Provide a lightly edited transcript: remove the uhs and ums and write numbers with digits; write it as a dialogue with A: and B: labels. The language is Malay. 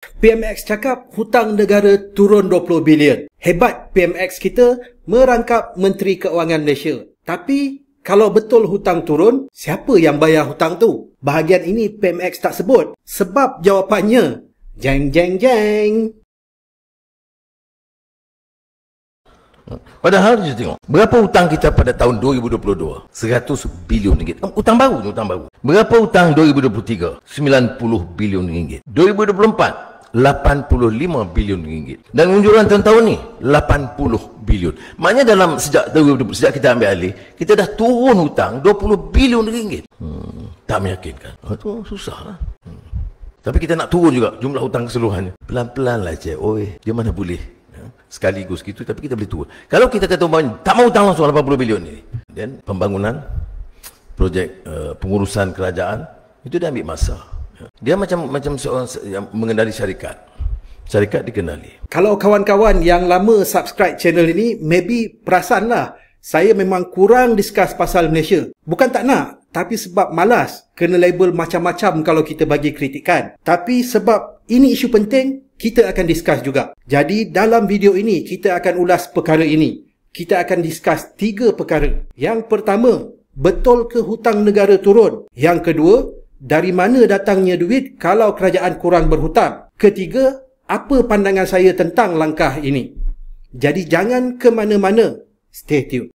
A: PMX cakap hutang negara turun 20 bilion. Hebat PMX kita merangkap Menteri Keuangan Malaysia. Tapi kalau betul hutang turun, siapa yang bayar hutang tu? Bahagian ini PMX tak sebut. Sebab jawapannya, jeng jeng jeng.
B: Padahal kita tengok berapa hutang kita pada tahun 2022? 100 bilion ringgit. Hutang baru ni, hutang baru. Berapa hutang 2023? 90 bilion ringgit. 2024 85 bilion ringgit. Dan unjuran tahun-tahun ni 80 bilion. Maknanya dalam sejak kita ambil alih, kita dah turun hutang 20 bilion ringgit. Tak meyakinkan. Itu susah lah. Tapi kita nak turun juga jumlah hutang keseluruhannya. Pelan-pelan lah cik. Oi, dia mana boleh sekaligus gitu, tapi kita boleh turun. Kalau kita kata tak mau hutang langsung 80 bilion ni, dan pembangunan projek pengurusan kerajaan itu dia ambil masa. Dia macam seorang yang mengendali syarikat. Syarikat dikenali.
A: Kalau kawan-kawan yang lama subscribe channel ini, maybe perasan lah, saya memang kurang discuss pasal Malaysia. Bukan tak nak, tapi sebab malas kena label macam-macam kalau kita bagi kritikan. Tapi sebab ini isu penting, kita akan discuss juga. Jadi dalam video ini, kita akan ulas perkara ini. Kita akan discuss 3 perkara. Yang pertama, betul ke hutang negara turun? Yang kedua, dari mana datangnya duit kalau kerajaan kurang berhutang? Ketiga, apa pandangan saya tentang langkah ini? Jadi jangan ke mana-mana. Stay tuned.